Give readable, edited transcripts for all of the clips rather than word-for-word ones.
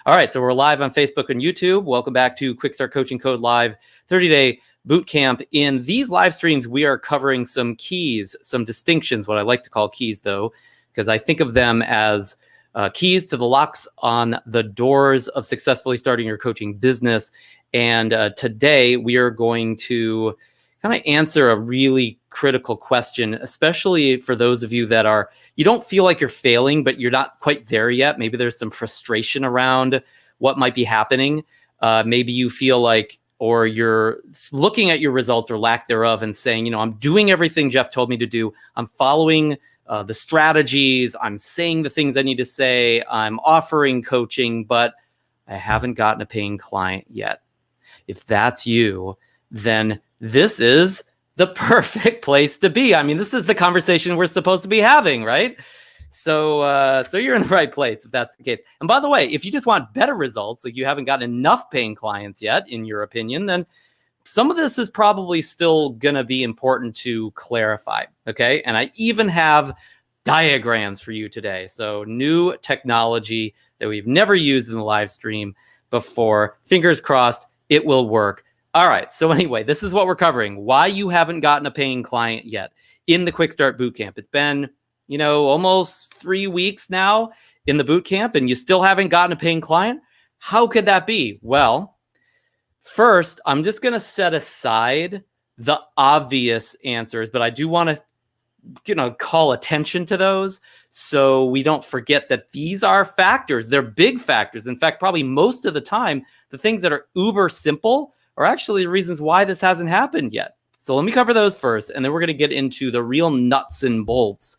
All right, so we're live on Facebook and YouTube. Welcome back to Quick Start Coaching Code Live 30-day boot camp. In these live streams, we are covering some keys, some distinctions, what I like to call keys though, because I think of them as keys to the locks on the doors of successfully starting your coaching business. And today we are going to kind of answer a really critical question, especially for those of you that you don't feel like you're failing, but you're not quite there yet. Maybe there's some frustration around what might be happening. Maybe you feel like, or you're looking at your results or lack thereof and saying, I'm doing everything Jeff told me to do. I'm following the strategies. I'm saying the things I need to say. I'm offering coaching, but I haven't gotten a paying client yet. If that's you, then this is the perfect place to be. I mean, this is the conversation we're supposed to be having, right? So you're in the right place if that's the case. And by the way, if you just want better results, like you haven't gotten enough paying clients yet, in your opinion, then some of this is probably still going to be important to clarify, okay? And I even have diagrams for you today. So new technology that we've never used in the live stream before. Fingers crossed, it will work. All right, so anyway, this is what we're covering. Why you haven't gotten a paying client yet in the Quick Start Bootcamp. It's been, almost 3 weeks now in the bootcamp and you still haven't gotten a paying client. How could that be? Well, first, I'm just going to set aside the obvious answers, but I do want to, call attention to those so we don't forget that these are factors. They're big factors. In fact, probably most of the time, the things that are uber simple are actually the reasons why this hasn't happened yet. So let me cover those first, and then we're going to get into the real nuts and bolts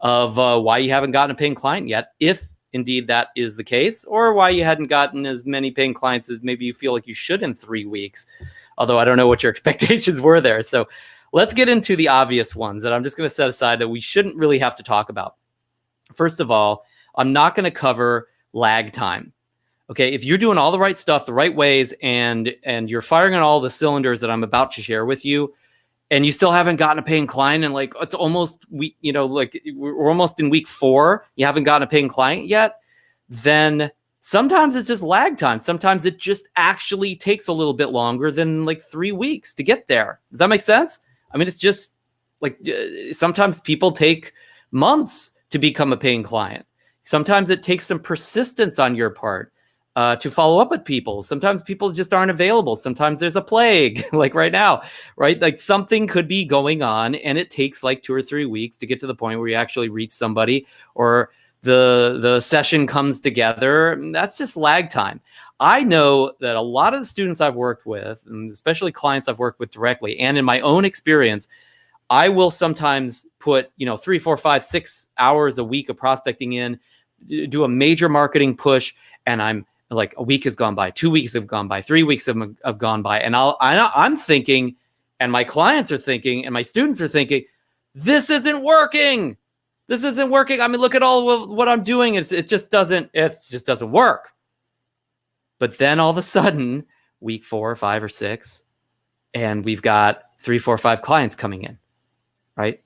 of why you haven't gotten a paying client yet, if indeed that is the case, or why you hadn't gotten as many paying clients as maybe you feel like you should in 3 weeks, although I don't know what your expectations were there. So let's get into the obvious ones that I'm just going to set aside that we shouldn't really have to talk about. First of all, I'm not going to cover lag time. Okay, if you're doing all the right stuff the right ways and you're firing on all the cylinders that I'm about to share with you, and you still haven't gotten a paying client, and like it's almost we're almost in week 4, you haven't gotten a paying client yet, then sometimes it's just lag time. Sometimes it just actually takes a little bit longer than like 3 weeks to get there. Does that make sense? I mean, it's just like sometimes people take months to become a paying client. Sometimes it takes some persistence on your part to follow up with people. Sometimes people just aren't available. Sometimes there's a plague, like right now, right? Like something could be going on and it takes like 2 or 3 weeks to get to the point where you actually reach somebody or the session comes together. That's just lag time. I know that a lot of the students I've worked with, and especially clients I've worked with directly, and in my own experience, I will sometimes put, 3, 4, 5, 6 hours a week of prospecting in, do a major marketing push, and I'm like a week has gone by, 2 weeks have gone by, 3 weeks have gone by. And I'm thinking, and my clients are thinking, and my students are thinking, this isn't working. This isn't working. I mean, look at all of what I'm doing. It just doesn't work. But then all of a sudden, week 4 or 5 or 6, and we've got 3, 4, 5 clients coming in, right?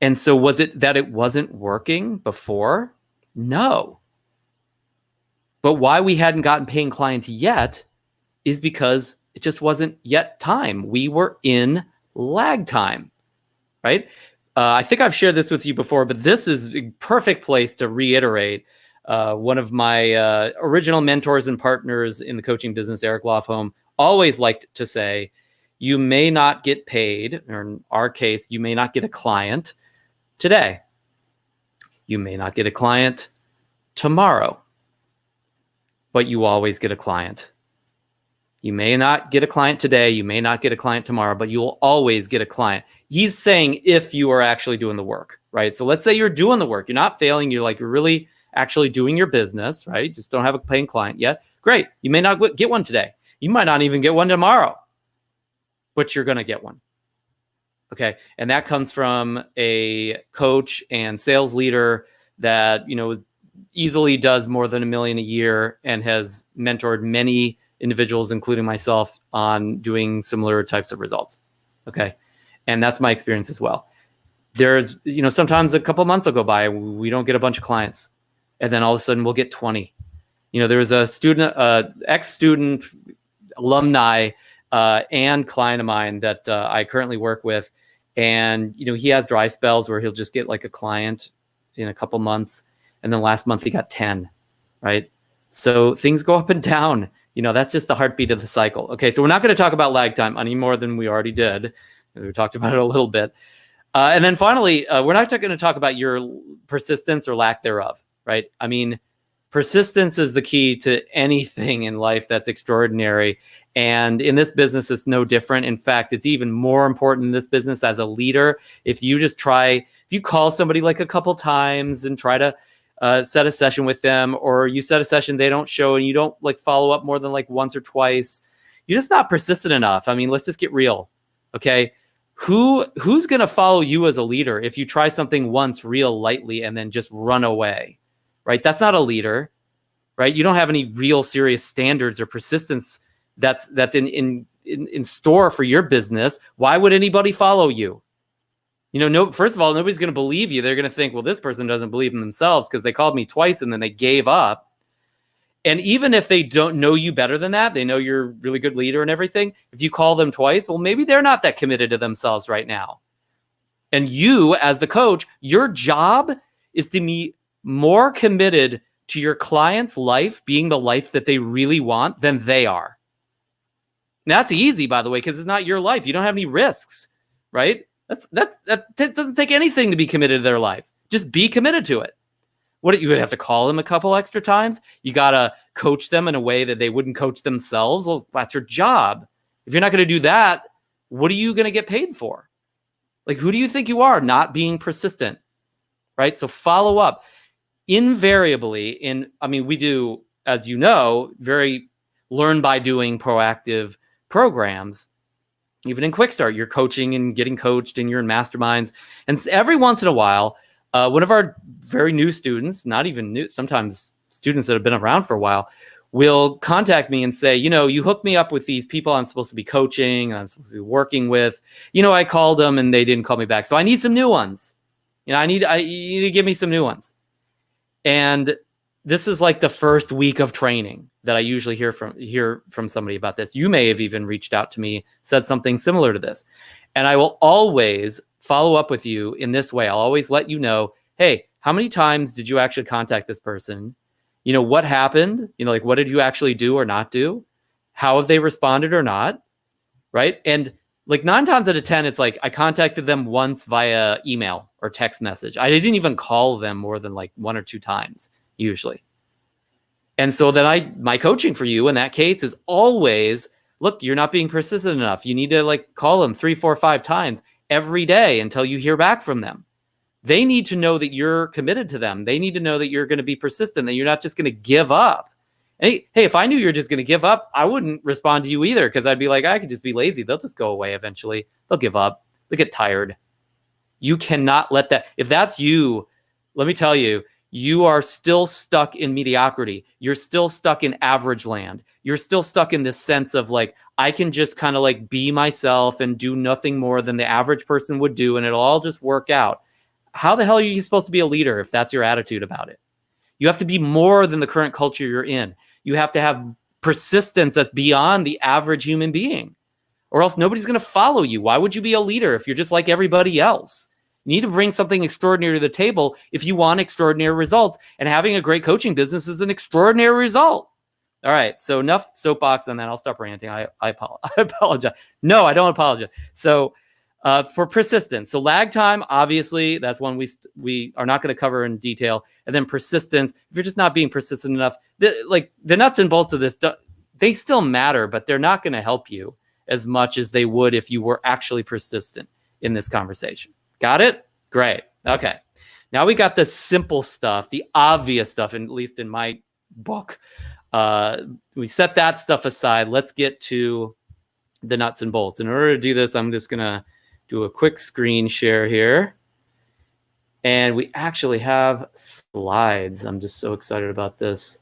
And so was it that it wasn't working before? No. But why we hadn't gotten paying clients yet is because it just wasn't yet time. We were in lag time, right? I think I've shared this with you before, but this is a perfect place to reiterate. One of my original mentors and partners in the coaching business, Eric Lofholm, always liked to say, you may not get paid, or in our case, you may not get a client today. You may not get a client tomorrow, but you always get a client. You may not get a client today, you may not get a client tomorrow, but you'll always get a client. He's saying if you are actually doing the work, right? So let's say you're doing the work, you're not failing, you're really actually doing your business, right? Just don't have a paying client yet. Great. You may not get one today. You might not even get one tomorrow, but you're going to get one. Okay. And that comes from a coach and sales leader that, easily does more than $1 million a year and has mentored many individuals, including myself, on doing similar types of results. Okay. And that's my experience as well. There's, sometimes a couple months will go by, we don't get a bunch of clients. And then all of a sudden we'll get 20. There was a student, ex-student, alumni, and client of mine that I currently work with. And, he has dry spells where he'll just get like a client in a couple months. And then last month he got 10, right? So things go up and down. That's just the heartbeat of the cycle. Okay, so we're not going to talk about lag time any more than we already did. We talked about it a little bit. And then finally, we're not going to talk about your persistence or lack thereof, right? I mean, persistence is the key to anything in life that's extraordinary. And in this business, it's no different. In fact, it's even more important in this business as a leader. If you call somebody like a couple times and try to set a session with them, or you set a session, they don't show, and you don't like follow up more than like once or twice, you're just not persistent enough. I mean, let's just get real. Okay. Who's going to follow you as a leader if you try something once real lightly and then just run away, right? That's not a leader, right? You don't have any real serious standards or persistence that's in store for your business. Why would anybody follow you? First of all, nobody's going to believe you. They're going to think, well, this person doesn't believe in themselves because they called me twice and then they gave up. And even if they don't know you better than that, they know you're a really good leader and everything. If you call them twice, well, maybe they're not that committed to themselves right now. And you, as the coach, your job is to be more committed to your client's life being the life that they really want than they are. Now, that's easy, by the way, because it's not your life. You don't have any risks, right? That doesn't take anything to be committed to their life. Just be committed to it. What, you would have to call them a couple extra times? You got to coach them in a way that they wouldn't coach themselves? Well, that's your job. If you're not going to do that, what are you going to get paid for? Like, who do you think you are not being persistent, right? So follow up. Invariably, we do, as you know, very learn by doing proactive programs. Even in QUICKSTART, you're coaching and getting coached, and you're in masterminds. And every once in a while, one of our very new students, not even new, sometimes students that have been around for a while, will contact me and say, you hooked me up with these people I'm supposed to be coaching and I'm supposed to be working with. I called them and they didn't call me back. So I need some new ones. You need to give me some new ones. And this is like the first week of training that I usually hear from somebody about this. You may have even reached out to me, said something similar to this. And I will always follow up with you in this way. I'll always let you know, hey, how many times did you actually contact this person? What happened? What did you actually do or not do? How have they responded or not? Right? And like 9 times out of 10, it's like I contacted them once via email or text message. I didn't even call them more than like 1 or 2 times usually. And so then my coaching for you in that case is always, look, you're not being persistent enough. You need to like call them 3, 4, 5 times every day until you hear back from them. They need to know that you're committed to them. They need to know that you're going to be persistent, that you're not just going to give up. And hey, if I knew you were just going to give up, I wouldn't respond to you either, because I'd be like, I could just be lazy. They'll just go away eventually. They'll give up. They'll get tired. You cannot let that. If that's you, let me tell you, you are still stuck in mediocrity. You're still stuck in average land. You're still stuck in this sense of like, I can just kind of like be myself and do nothing more than the average person would do, and it'll all just work out. How the hell are you supposed to be a leader if that's your attitude about it? You have to be more than the current culture you're in. You have to have persistence that's beyond the average human being, or else nobody's going to follow you. Why would you be a leader if you're just like everybody else? You need to bring something extraordinary to the table if you want extraordinary results, and having a great coaching business is an extraordinary result. All right, so enough soapbox on that. I'll stop ranting. I apologize. No, I don't apologize. So for persistence, so lag time, obviously, that's one we are not going to cover in detail. And then persistence, if you're just not being persistent enough, the nuts and bolts of this, they still matter, but they're not going to help you as much as they would if you were actually persistent in this conversation. Got it? Great. Okay. Now we got the simple stuff, the obvious stuff, at least in my book. We set that stuff aside. Let's get to the nuts and bolts. In order to do this, I'm just going to do a quick screen share here. And we actually have slides. I'm just so excited about this.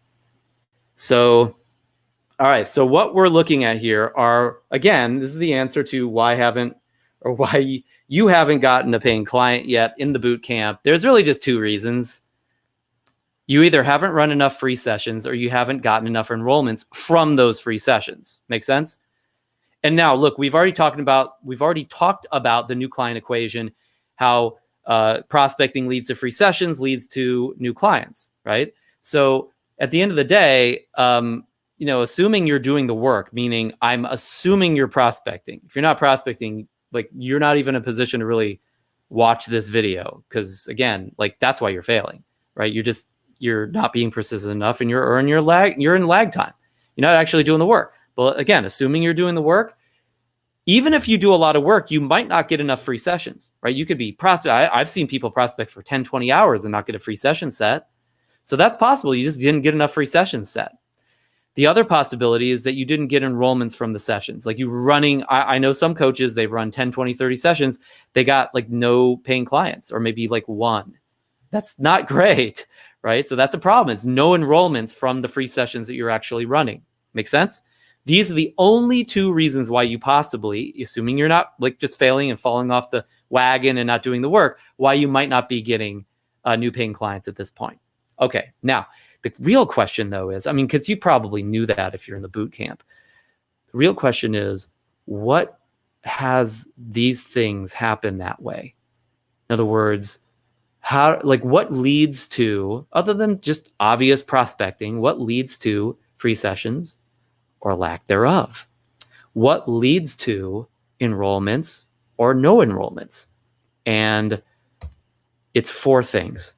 So, all right. So what we're looking at here are, again, this is the answer to why you haven't gotten a paying client yet in the boot camp. There's really just 2 reasons. You either haven't run enough free sessions or you haven't gotten enough enrollments from those free sessions. Make sense? And now, look, we've already talked about the new client equation, how prospecting leads to free sessions, leads to new clients, right? So at the end of the day, assuming you're doing the work, meaning I'm assuming you're prospecting. If you're not prospecting, like, you're not even in a position to really watch this video, because again, like, that's why you're failing, right? You're not being persistent enough, and you're in lag time. You're not actually doing the work. But again, assuming you're doing the work, even if you do a lot of work, you might not get enough free sessions, right? You could be I've seen people prospect for 10, 20 hours and not get a free session set. So that's possible. You just didn't get enough free sessions set. The other possibility is that you didn't get enrollments from the sessions. Like, I know some coaches, they've run 10, 20, 30 sessions. They got like no paying clients, or maybe like one. That's not great, right? So that's a problem. It's no enrollments from the free sessions that you're actually running. Make sense? These are the only two reasons why you possibly, assuming you're not like just failing and falling off the wagon and not doing the work, why you might not be getting new paying clients at this point. Okay, now the real question though is, because you probably knew that if you're in the boot camp. The real question is, what has these things happen that way? In other words, what leads to, other than just obvious prospecting, what leads to free sessions or lack thereof? What leads to enrollments or no enrollments? And it's 4 things.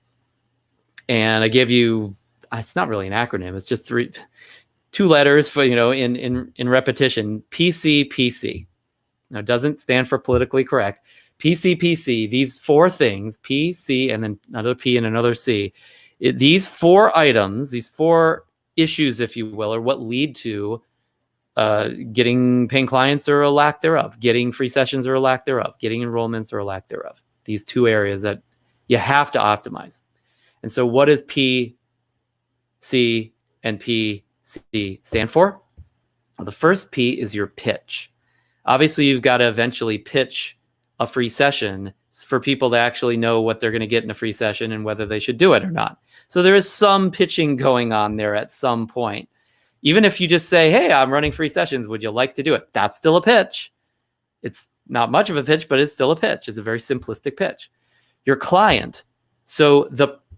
And I give you, it's not really an acronym, it's just 2 letters for, in repetition, PCPC. Now, it doesn't stand for politically correct. PCPC, these 4 things, P, C, and then another P and another C. These 4 items, these 4 issues, if you will, are what lead to getting paying clients or a lack thereof, getting free sessions or a lack thereof, getting enrollments or a lack thereof. These 2 areas that you have to optimize. And so what does P, C, and P, C stand for? Well, the first P is your pitch. Obviously, you've got to eventually pitch a free session for people to actually know what they're going to get in a free session and whether they should do it or not. So there is some pitching going on there at some point. Even if you just say, hey, I'm running free sessions, would you like to do it? That's still a pitch. It's not much of a pitch, but it's still a pitch. It's a very simplistic pitch. Your client, so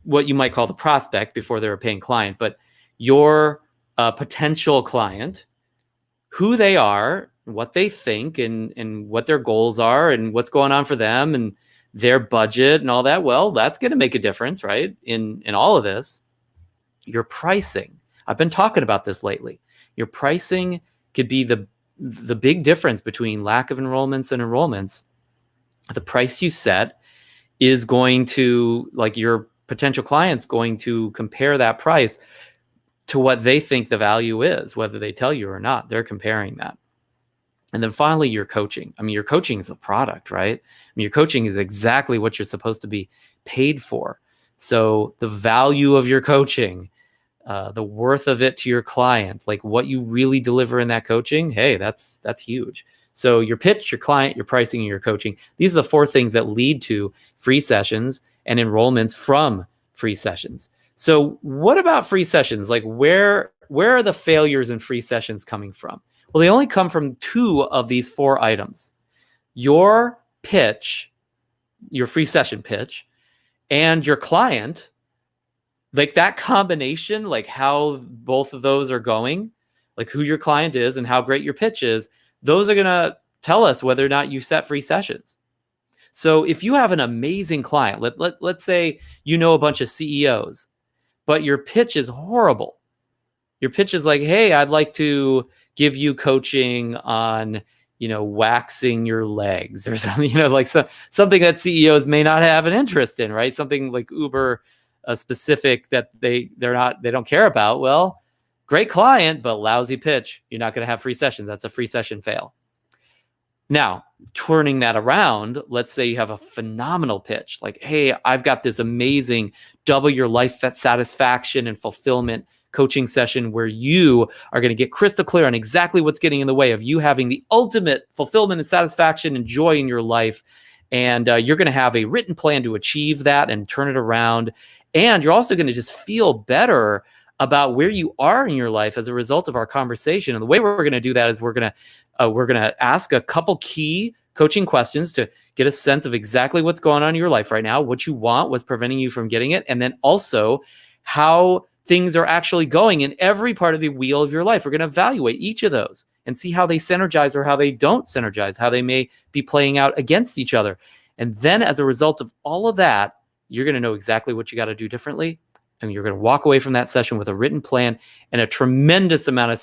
what you might call the prospect before they're a paying client, but your potential client, who they are, what they think, and what their goals are, and what's going on for them, and their budget and all that. Well, that's going to make a difference, right? In all of this. Your pricing. I've been talking about this lately. Your pricing could be the big difference between lack of enrollments and enrollments. The price you set is going to, like, your potential client's going to compare that price to what they think the value is, whether they tell you or not. They're comparing that. And then finally, your coaching. Your coaching is a product, right? Your coaching is exactly what you're supposed to be paid for. So the value of your coaching, the worth of it to your client, like what you really deliver in that coaching, hey, that's huge. So your pitch, your client, your pricing, and your coaching, these are the 4 things that lead to free sessions and enrollments from free sessions. So what about free sessions? Like, where are the failures in free sessions coming from? Well, they only come from 2 of these 4 items. Your pitch, your free session pitch, and your client, like that combination, like how both of those are going, like who your client is and how great your pitch is, those are going to tell us whether or not you set free sessions. So if you have an amazing client, let's say you know a bunch of CEOs, but your pitch is horrible. Your pitch is like, hey, I'd like to give you coaching on, waxing your legs or something, like something that CEOs may not have an interest in, right? Something like uber specific that they don't care about. Well, great client, but lousy pitch. You're not going to have free sessions. That's a free session fail. Now, turning that around, let's say you have a phenomenal pitch, like, hey, I've got this amazing double your life satisfaction and fulfillment coaching session where you are going to get crystal clear on exactly what's getting in the way of you having the ultimate fulfillment and satisfaction and joy in your life. And you're going to have a written plan to achieve that and turn it around. And you're also going to just feel better about where you are in your life as a result of our conversation. And the way we're going to do that is we're going to ask a couple key coaching questions to get a sense of exactly what's going on in your life right now, what you want, what's preventing you from getting it, and then also how things are actually going in every part of the wheel of your life. We're going to evaluate each of those and see how they synergize or how they don't synergize, how they may be playing out against each other. And then as a result of all of that, you're going to know exactly what you got to do differently. And you're going to walk away from that session with a written plan and a tremendous amount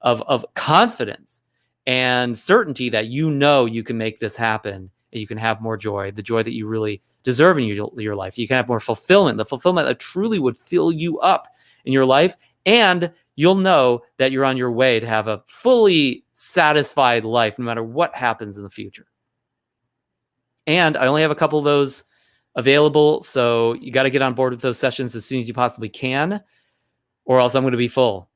of confidence and certainty that you know you can make this happen and you can have more joy, the joy that you really deserve in your life. You can have more fulfillment, the fulfillment that truly would fill you up in your life. And you'll know that you're on your way to have a fully satisfied life no matter what happens in the future. And I only have a couple of those available, so you got to get on board with those sessions as soon as you possibly can, or else I'm going to be full.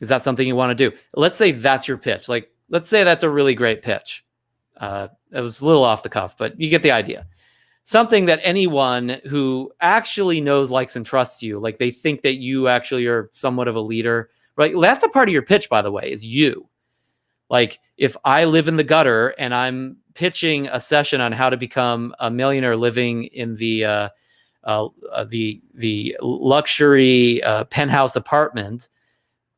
Is that something you want to do? Let's say that's your pitch. Like, let's say that's a really great pitch. It was a little off the cuff, but you get the idea. Something that anyone who actually knows, likes, and trusts you, like they think that you actually are somewhat of a leader, right? That's a part of your pitch, by the way, is you. Like, if I live in the gutter and I'm pitching a session on how to become a millionaire living in the luxury penthouse apartment,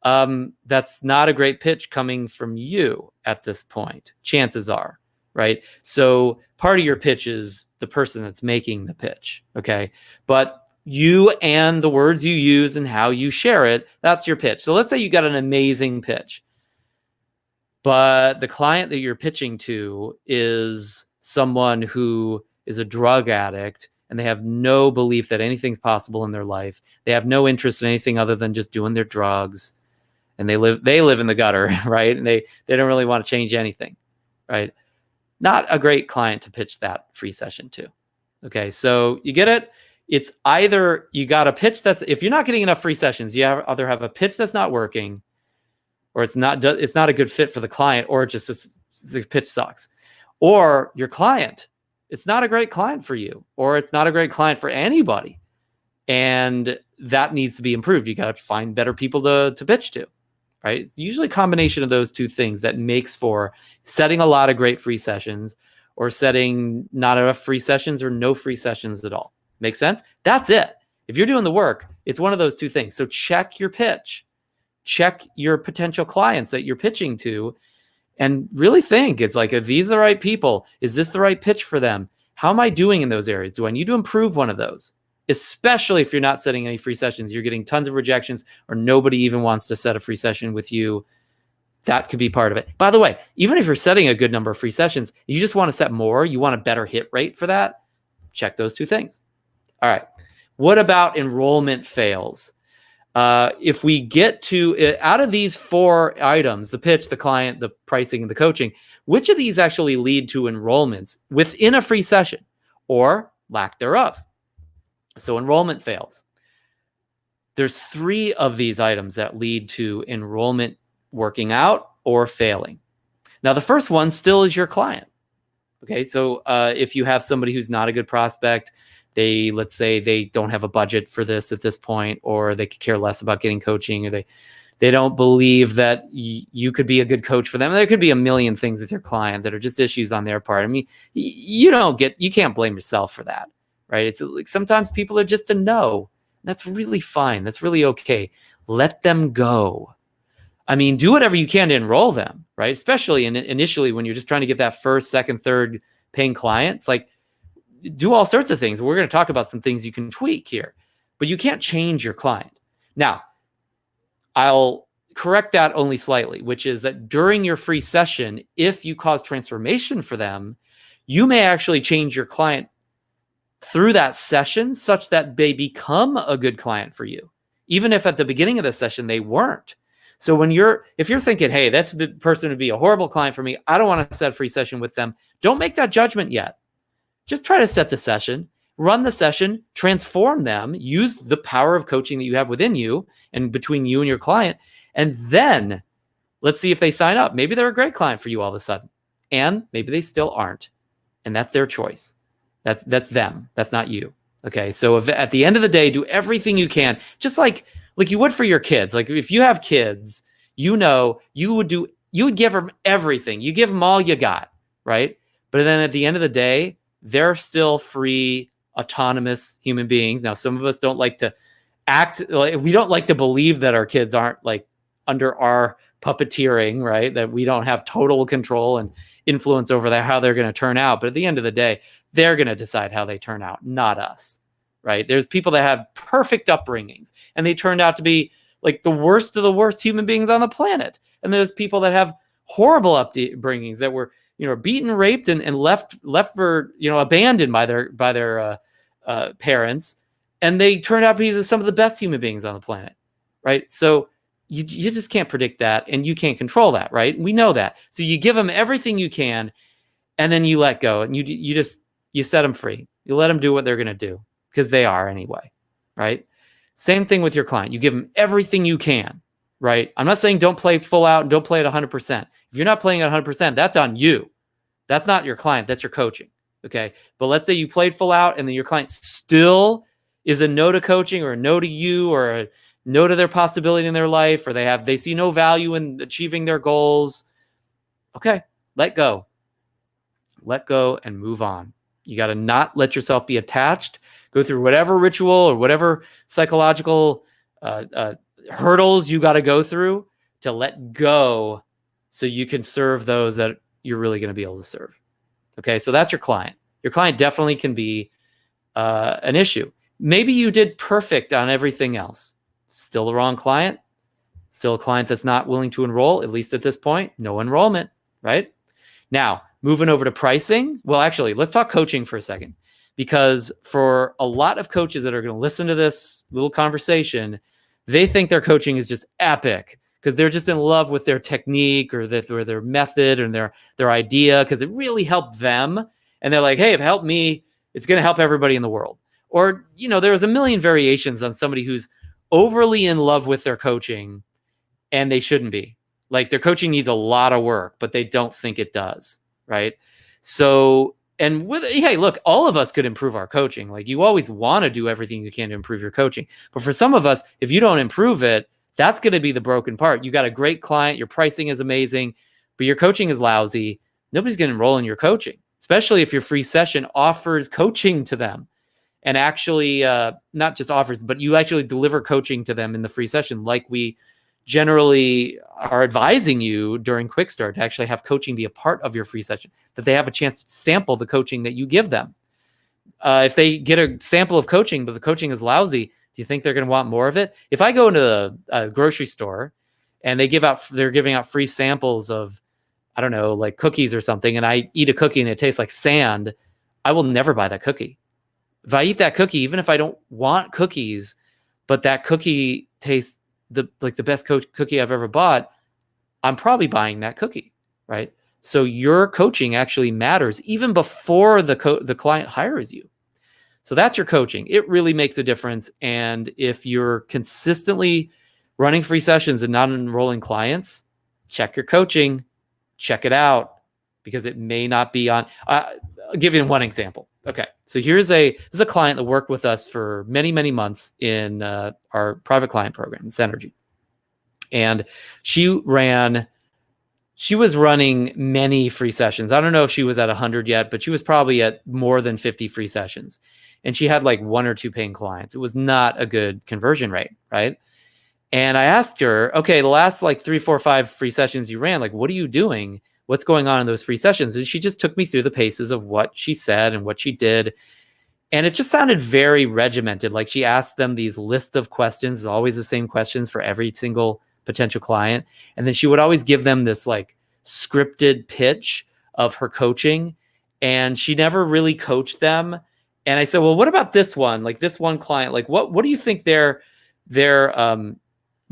that's not a great pitch coming from you at this point. Chances are, right? So part of your pitch is the person that's making the pitch, okay? But you and the words you use and how you share it, that's your pitch. So let's say you got an amazing pitch, but the client that you're pitching to is someone who is a drug addict and they have no belief that anything's possible in their life. They have no interest in anything other than just doing their drugs. And they live in the gutter, right? And they don't really want to change anything, right? Not a great client to pitch that free session to. Okay, so you get it? It's either you got a pitch that's, if you're not getting enough free sessions, you either have a pitch that's not working, or it's not a good fit for the client, or the pitch sucks. Or your client, it's not a great client for you, or it's not a great client for anybody. And that needs to be improved. You got to find better people to pitch to, right? It's usually a combination of those two things that makes for setting a lot of great free sessions, or setting not enough free sessions or no free sessions at all. Make sense? That's it. If you're doing the work, it's one of those two things. So check your pitch. Check your potential clients that you're pitching to, and really think, it's like, are these the right people? Is this the right pitch for them? How am I doing in those areas? Do I need to improve one of those? Especially if you're not setting any free sessions, you're getting tons of rejections, or nobody even wants to set a free session with you. That could be part of it. By the way, even if you're setting a good number of free sessions, you just want to set more, you want a better hit rate for that, check those two things. All right. What about enrollment fails? If we get to, out of these 4 items, the pitch, the client, the pricing, and the coaching, which of these actually lead to enrollments within a free session or lack thereof? So enrollment fails. There's 3 of these items that lead to enrollment working out or failing. Now, the first one still is your client. Okay, so if you have somebody who's not a good prospect, let's say they don't have a budget for this at this point, or they could care less about getting coaching, or they don't believe that you could be a good coach for them. There could be a million things with your client that are just issues on their part. I mean, you can't blame yourself for that, right? It's like sometimes people are just a no. That's really fine. That's really okay. Let them go. I mean, do whatever you can to enroll them, right? Especially initially when you're just trying to get that first, second, third paying client. It's like, do all sorts of things. We're going to talk about some things you can tweak here, but you can't change your client. Now, I'll correct that only slightly, which is that during your free session, if you cause transformation for them, you may actually change your client through that session such that they become a good client for you, even if at the beginning of the session they weren't. So if you're thinking, hey, this person would be a horrible client for me, I don't want to set a free session with them, don't make that judgment yet. Just try to set the session, run the session, transform them, use the power of coaching that you have within you and between you and your client, and then let's see if they sign up. Maybe they're a great client for you all of a sudden, and maybe they still aren't, and that's their choice. That's them. That's not you. Okay, so if, at the end of the day, do everything you can, just like you would for your kids. Like if you have kids, you would give them everything. You give them all you got, right? But then at the end of the day, they're still free, autonomous human beings. Now, some of us don't like to we don't like to believe that our kids aren't like under our puppeteering, right? That we don't have total control and influence over how they're going to turn out. But at the end of the day, they're going to decide how they turn out, not us, right? There's people that have perfect upbringings and they turned out to be like the worst of the worst human beings on the planet. And there's people that have horrible upbringings that were, beaten, raped, and left for, abandoned by their parents. And they turned out to be some of the best human beings on the planet, right? So you just can't predict that, and you can't control that, right? We know that. So you give them everything you can, and then you let go, and you set them free. You let them do what they're going to do, because they are anyway, right? Same thing with your client. You give them everything you can, right? I'm not saying don't play full out and don't play at 100%. If you're not playing at 100%, that's on you. That's not your client. That's your coaching, okay? But let's say you played full out, and then your client still is a no to coaching, or a no to you, or a no to their possibility in their life, or they see no value in achieving their goals. Okay, let go and move on. You got to not let yourself be attached. Go through whatever ritual or whatever psychological hurdles you got to go through to let go, so you can serve those that you're really going to be able to serve. Okay, so that's your client. Your client definitely can be an issue. Maybe you did perfect on everything else. Still the wrong client. Still a client that's not willing to enroll, at least at this point. No enrollment, right? Now, moving over to pricing. Well, actually, let's talk coaching for a second. Because for a lot of coaches that are going to listen to this little conversation, they think their coaching is just epic because they're just in love with their technique or their method and their idea, because it really helped them. And they're like, hey, if it helped me, it's going to help everybody in the world. Or, there's a million variations on somebody who's overly in love with their coaching, and they shouldn't be. Like, their coaching needs a lot of work, but they don't think it does, right? So, hey, look, all of us could improve our coaching. Like, you always want to do everything you can to improve your coaching. But for some of us, if you don't improve it, that's going to be the broken part. You got a great client, your pricing is amazing, but your coaching is lousy. Nobody's going to enroll in your coaching, especially if your free session offers coaching to them. And actually, not just offers, but you actually deliver coaching to them in the free session, like we generally are advising you during QUICKSTART to actually have coaching be a part of your free session, that they have a chance to sample the coaching that you give them. If they get a sample of coaching, but the coaching is lousy, do you think they're going to want more of it? If I go into a grocery store and they're giving out free samples of, I don't know, like cookies or something, and I eat a cookie and it tastes like sand, I will never buy that cookie. If I eat that cookie, even if I don't want cookies, but that cookie tastes the best cookie I've ever bought, I'm probably buying that cookie, right? So your coaching actually matters even before the client hires you. So that's your coaching. It really makes a difference. And if you're consistently running free sessions and not enrolling clients, check your coaching, check it out, because it may not be on. I'll give you one example. Okay, so here's a client that worked with us for many, many months in our private client program, Synergy. And she was running many free sessions. I don't know if she was at 100 yet, but she was probably at more than 50 free sessions. And she had like 1 or 2 paying clients. It was not a good conversion rate, right? And I asked her, okay, the last like 3, 4, 5 free sessions you ran, like, what are you doing? What's going on in those free sessions? And she just took me through the paces of what she said and what she did. And it just sounded very regimented. Like, she asked them these list of questions, always the same questions for every single potential client. And then she would always give them this like scripted pitch of her coaching. And she never really coached them. And I said, well, what about this one? Like, this one client, like, what do you think their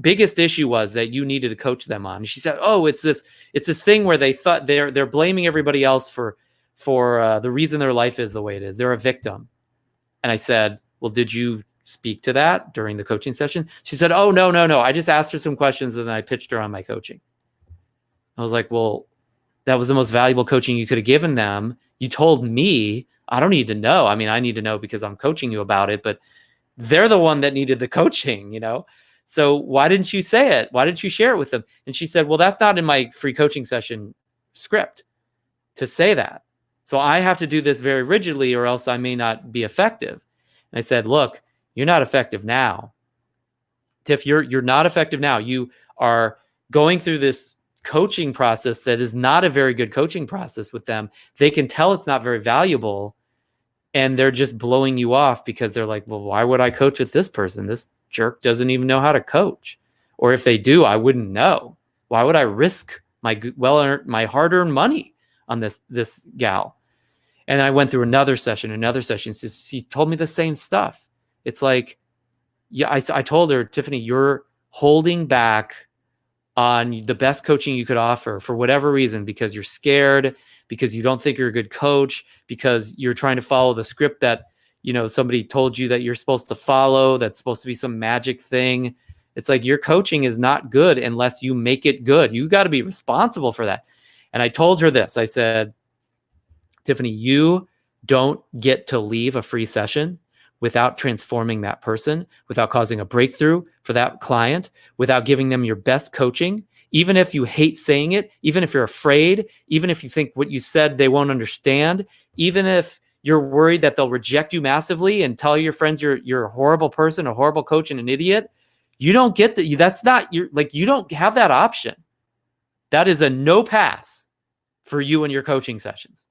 biggest issue was that you needed to coach them on? And she said, oh, it's this thing where they thought they're blaming everybody else for the reason their life is the way it is. They're a victim. And I said, well, did you speak to that during the coaching session? She said, oh, no. I just asked her some questions and then I pitched her on my coaching. I was like, well, that was the most valuable coaching you could have given them. You told me I don't need to know. I mean, I need to know because I'm coaching you about it, but they're the one that needed the coaching, you know? So why didn't you say it? Why didn't you share it with them? And she said, well, that's not in my free coaching session script to say that. So I have to do this very rigidly or else I may not be effective. And I said, look, you're not effective now. Tiff, you're not effective now. You are going through this coaching process that is not a very good coaching process with them. They can tell it's not very valuable, and they're just blowing you off because they're like, well, why would I coach with this person? This jerk doesn't even know how to coach. Or if they do, I wouldn't know. Why would I risk my my hard-earned money on this gal? And I went through another session. She told me the same stuff. It's like, yeah, I told her, Tiffany, you're holding back on the best coaching you could offer for whatever reason, because you're scared, because you don't think you're a good coach, because you're trying to follow the script that, you know, somebody told you that you're supposed to follow. That's supposed to be some magic thing. It's like, your coaching is not good unless you make it good. You got to be responsible for that. And I told her this. I said, Tiffany, you don't get to leave a free session without transforming that person, without causing a breakthrough for that client, without giving them your best coaching, even if you hate saying it, even if you're afraid, even if you think what you said they won't understand, even if you're worried that they'll reject you massively and tell your friends you're a horrible person, a horrible coach, and an idiot. You don't get that. That's not, you don't have that option. That is a no pass for you and your coaching sessions.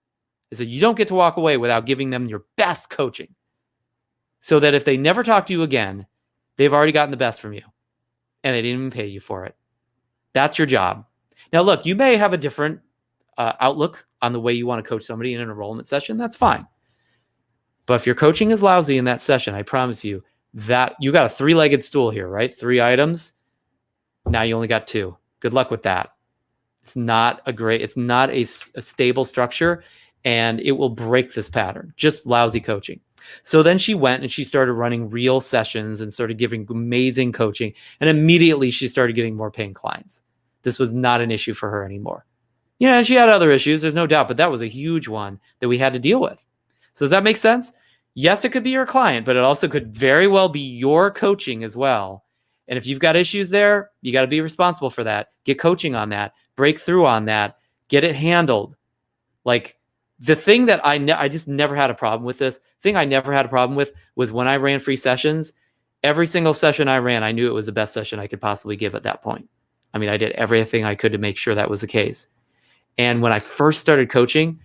Is that you don't get to walk away without giving them your best coaching, so that if they never talk to you again, they've already gotten the best from you and they didn't even pay you for it. That's your job. Now, look, you may have a different outlook on the way you want to coach somebody in an enrollment session. That's fine. But if your coaching is lousy in that session, I promise you that you got a 3-legged stool here, right? 3 items. Now you only got 2. Good luck with that. It's not a stable structure, and it will break this pattern. Just lousy coaching. So then she went and she started running real sessions and started giving amazing coaching. And immediately she started getting more paying clients. This was not an issue for her anymore. You know, she had other issues, there's no doubt, but that was a huge one that we had to deal with. So does that make sense? Yes, it could be your client, but it also could very well be your coaching as well. And if you've got issues there, you got to be responsible for that. Get coaching on that, break through on that, get it handled. Like, the thing that I just never had a problem with this. Thing I never had a problem with was when I ran free sessions. Every single session I ran, I knew it was the best session I could possibly give at that point. I mean, I did everything I could to make sure that was the case. And when I first started coaching,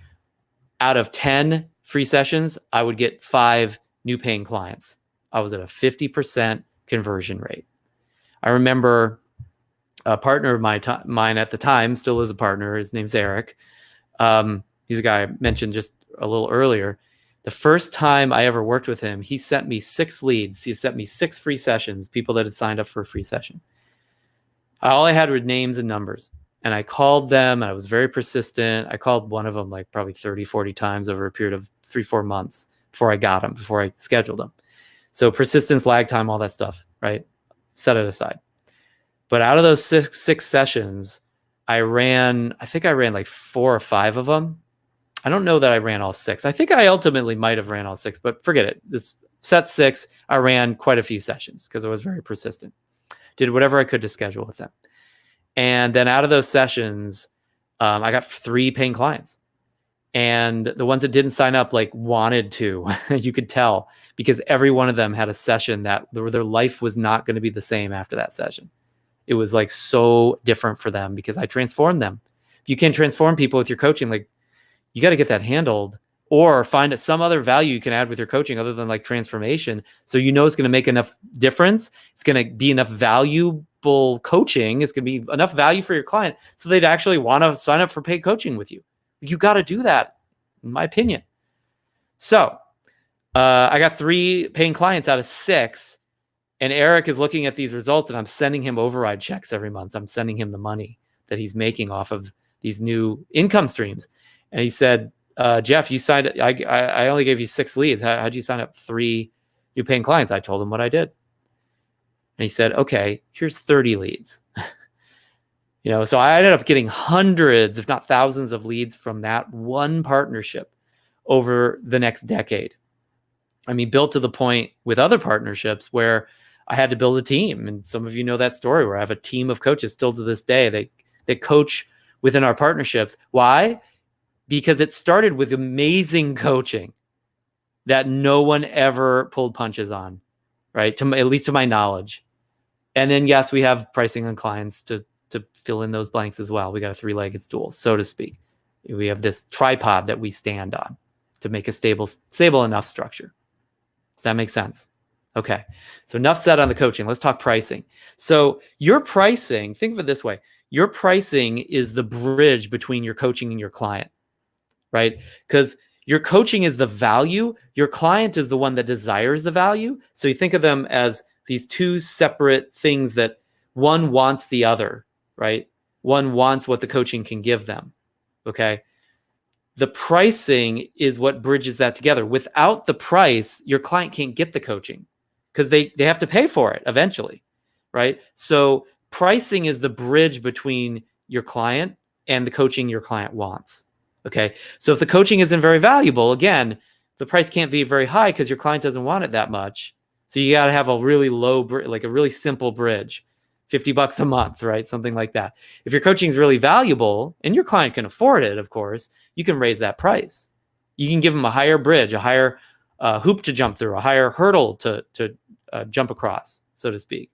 out of 10 free sessions, I would get 5 new paying clients. I was at a 50% conversion rate. I remember a partner of mine at the time, still is a partner. His name's Eric. He's a guy I mentioned just a little earlier. The first time I ever worked with him, he sent me 6 leads. He sent me 6 free sessions, people that had signed up for a free session. All I had were names and numbers. And I called them, and I was very persistent. I called one of them like probably 30, 40 times over a period of 3-4 months before I got him, before I scheduled him. So persistence, lag time, all that stuff, right? Set it aside. But out of those six sessions, I think I ran like 4 or 5 of them. I don't know that I ran all 6. I think I ultimately might have ran all 6, but forget it. This set 6, I ran quite a few sessions because I was very persistent. Did whatever I could to schedule with them. And then out of those sessions, I got 3 paying clients. And the ones that didn't sign up like wanted to, you could tell, because every one of them had a session that their life was not going to be the same after that session. It was like so different for them because I transformed them. If you can transform people with your coaching, like, you got to get that handled, or find some other value you can add with your coaching other than like transformation. So you know it's going to make enough difference. It's going to be enough valuable coaching. It's going to be enough value for your client so they'd actually want to sign up for paid coaching with you. You got to do that, in my opinion. So I got 3 paying clients out of 6. And Eric is looking at these results, and I'm sending him override checks every month. I'm sending him the money that he's making off of these new income streams. And he said, Jeff, you signed, I only gave you 6 leads. How'd you sign up 3 new paying clients? I told him what I did. And he said, okay, here's 30 leads. So I ended up getting hundreds, if not thousands of leads from that one partnership over the next decade. I mean, built to the point with other partnerships where I had to build a team. And some of you know that story where I have a team of coaches still to this day. They coach within our partnerships. Why? Because it started with amazing coaching that no one ever pulled punches on, right? At least to my knowledge. And then, yes, we have pricing on clients to fill in those blanks as well. We got a three-legged stool, so to speak. We have this tripod that we stand on to make a stable enough structure. Does that make sense? Okay, so enough said on the coaching. Let's talk pricing. So your pricing, think of it this way. Your pricing is the bridge between your coaching and your client, right? Because your coaching is the value. Your client is the one that desires the value. So you think of them as these two separate things that one wants the other, right? One wants what the coaching can give them, okay? The pricing is what bridges that together. Without the price, your client can't get the coaching because they have to pay for it eventually, right? So pricing is the bridge between your client and the coaching your client wants, okay? So if the coaching isn't very valuable, again, the price can't be very high because your client doesn't want it that much. So you got to have a really low, like a really simple bridge, $50 a month, right? Something like that. If your coaching is really valuable and your client can afford it, of course, you can raise that price. You can give them a higher bridge, a higher hoop to jump through, a higher hurdle to jump across, so to speak.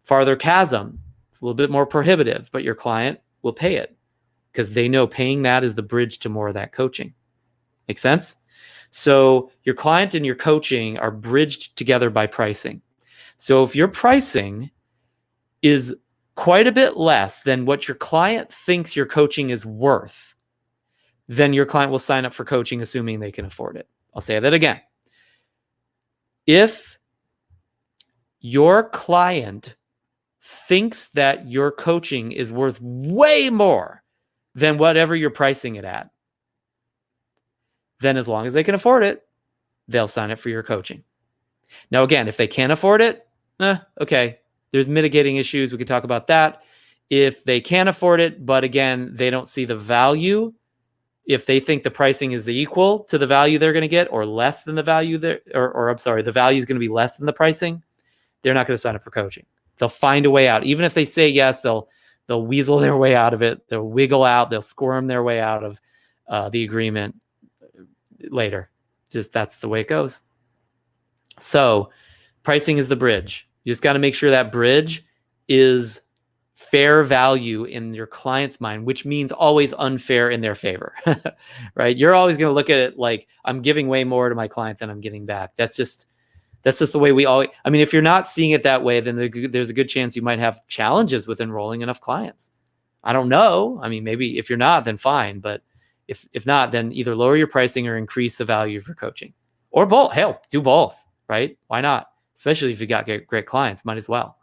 Farther chasm, it's a little bit more prohibitive, but your client will pay it because they know paying that is the bridge to more of that coaching. Make sense? So your client and your coaching are bridged together by pricing. So if your pricing is quite a bit less than what your client thinks your coaching is worth, then your client will sign up for coaching assuming they can afford it. I'll say that again. If your client thinks that your coaching is worth way more than whatever you're pricing it at, then as long as they can afford it, they'll sign up for your coaching. Now, again, if they can't afford it, okay, there's mitigating issues. We could talk about that. If they can't afford it, but again, they don't see the value, if they think the pricing is equal to the value they're going to get or less than the value there, or I'm sorry, the value is going to be less than the pricing, they're not going to sign up for coaching. They'll find a way out. Even if they say yes, they'll weasel their way out of it. They'll wiggle out. They'll squirm their way out of the agreement later. Just that's the way it goes. So pricing is the bridge. You just got to make sure that bridge is fair value in your client's mind, which means always unfair in their favor, right? You're always going to look at it like I'm giving way more to my client than I'm getting back. That's just the way we always, I mean, if you're not seeing it that way, then there's a good chance you might have challenges with enrolling enough clients. I don't know. I mean, maybe if you're not, then fine. But if not, then either lower your pricing or increase the value of your coaching, or both. Hell, do both, right? Why not? Especially if you got great clients, might as well.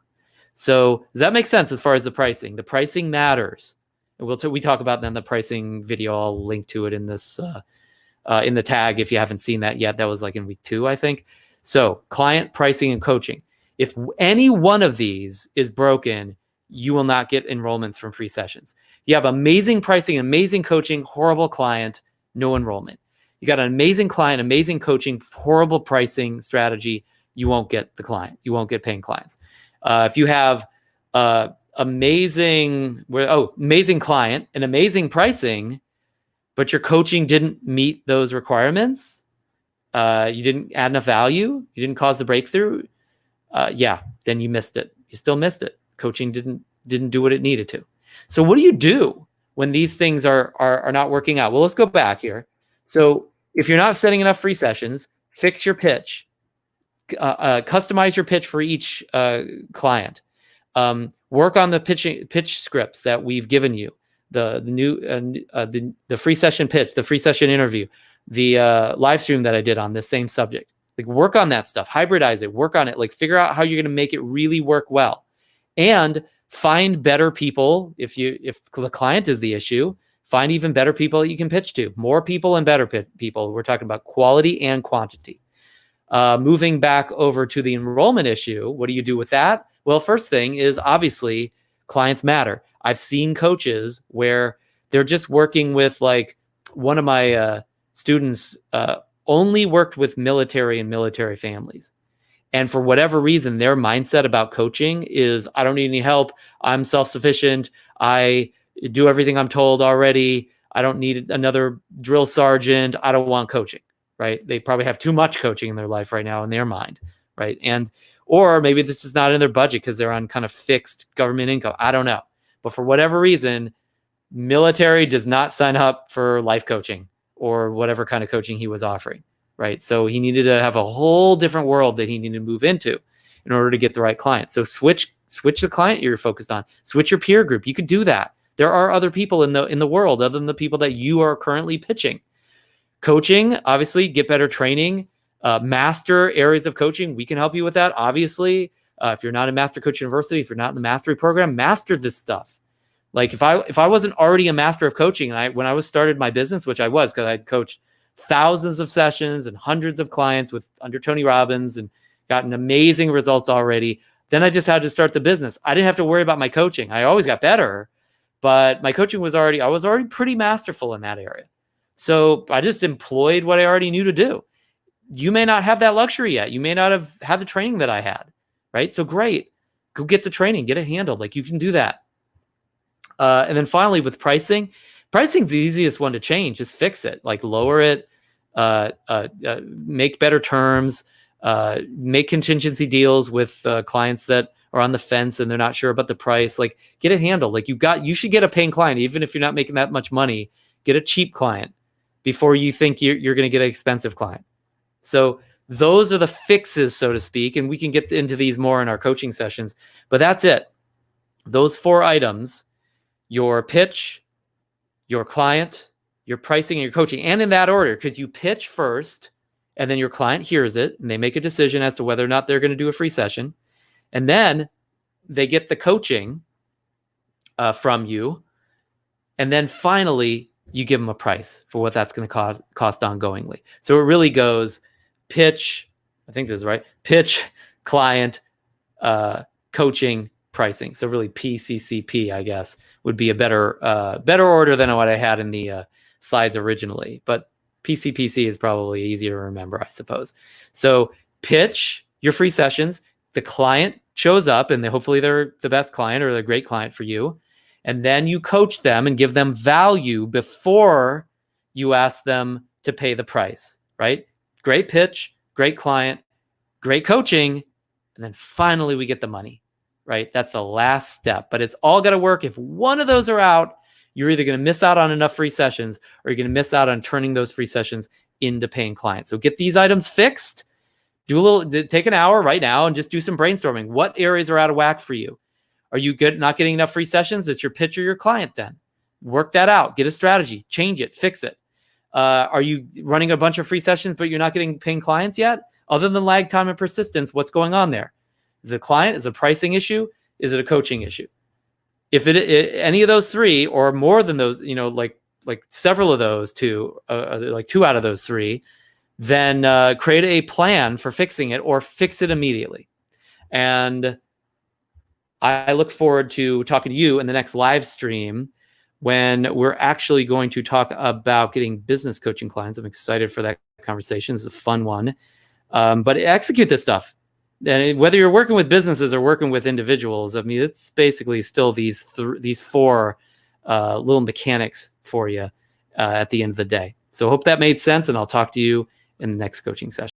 So does that make sense as far as the pricing? The pricing matters. And we talk about then the pricing video. I'll link to it in this in the tag if you haven't seen that yet. That was like in week 2, I think. So client, pricing, and coaching. If any one of these is broken, you will not get enrollments from free sessions. You have amazing pricing, amazing coaching, horrible client, no enrollment. You got an amazing client, amazing coaching, horrible pricing strategy, you won't get the client. You won't get paying clients. If you have amazing client and amazing pricing, but your coaching didn't meet those requirements, you didn't add enough value, you didn't cause the breakthrough, then you missed it. You still missed it. Coaching didn't do what it needed to. So what do you do when these things are not working out? Well, let's go back here. So if you're not setting enough free sessions, fix your pitch. Customize your pitch for each client. Work on the pitch scripts that we've given you. The free session pitch, the free session interview, the live stream that I did on this same subject. Like, work on that stuff, hybridize it, work on it, like figure out how you're going to make it really work well, and find better people. If the client is the issue, find even better people that you can pitch to. More people and better people. We're talking about quality and quantity. Moving back over to the enrollment issue, what do you do with that? Well, first thing is obviously clients matter. I've seen coaches where they're just working with, like, one of my students only worked with military and military families. And for whatever reason, their mindset about coaching is, I don't need any help. I'm self-sufficient. I do everything I'm told already. I don't need another drill sergeant. I don't want coaching, right? They probably have too much coaching in their life right now in their mind, right? Or maybe this is not in their budget because they're on kind of fixed government income. I don't know. But for whatever reason, military does not sign up for life coaching or whatever kind of coaching he was offering, right? So he needed to have a whole different world that he needed to move into in order to get the right client. So switch the client you're focused on. Switch your peer group. You could do that. There are other people in the world other than the people that you are currently pitching. Coaching, obviously, get better training. Master areas of coaching. We can help you with that, obviously. If you're not in Master Coach University, if you're not in the mastery program, master this stuff. Like if I wasn't already a master of coaching, and when I was started my business, which I was because I'd coached thousands of sessions and hundreds of clients under Tony Robbins and gotten amazing results already, then I just had to start the business. I didn't have to worry about my coaching. I always got better, but my coaching was I was already pretty masterful in that area. So I just employed what I already knew to do. You may not have that luxury yet. You may not have had the training that I had, right? So great. Go get the training, get it handled. Like you can do that. And then finally with pricing's the easiest one to change. Just fix it, like lower it, make better terms, make contingency deals with clients that are on the fence and they're not sure about the price. Like get it handled. Like you should get a paying client, even if you're not making that much money. Get a cheap client before you think you're going to get an expensive client. So those are the fixes, so to speak, and we can get into these more in our coaching sessions. But that's it. Those 4 items: your pitch, your client, your pricing, and your coaching, and in that order, because you pitch first, and then your client hears it, and they make a decision as to whether or not they're going to do a free session, and then they get the coaching from you, and then finally you give them a price for what that's going to cost ongoingly. So it really goes pitch, I think this is right, pitch, client, coaching, pricing. So really PCCP, I guess, would be a better order than what I had in the slides originally. But PCPC is probably easier to remember, I suppose. So pitch your free sessions. The client shows up, and hopefully they're the best client or they're a great client for you. And then you coach them and give them value before you ask them to pay the price, right? Great pitch, great client, great coaching, and then finally we get the money, right? That's the last step, but it's all got to work. If one of those are out, you're either going to miss out on enough free sessions or you're going to miss out on turning those free sessions into paying clients. So get these items fixed. Take an hour right now and just do some brainstorming. What areas are out of whack for you? Are you not getting enough free sessions? It's your pitch or your client then. Work that out. Get a strategy. Change it. Fix it. Are you running a bunch of free sessions, but you're not getting paying clients yet? Other than lag time and persistence, what's going on there? Is it a client? Is it a pricing issue? Is it a coaching issue? If any of those 3 or more than those, like several of those 2, like 2 out of those 3, then create a plan for fixing it or fix it immediately. And I look forward to talking to you in the next live stream when we're actually going to talk about getting business coaching clients. I'm excited for that conversation. It's a fun one. But execute this stuff. And whether you're working with businesses or working with individuals, I mean, it's basically still these 4 little mechanics for you at the end of the day. So hope that made sense, and I'll talk to you in the next coaching session.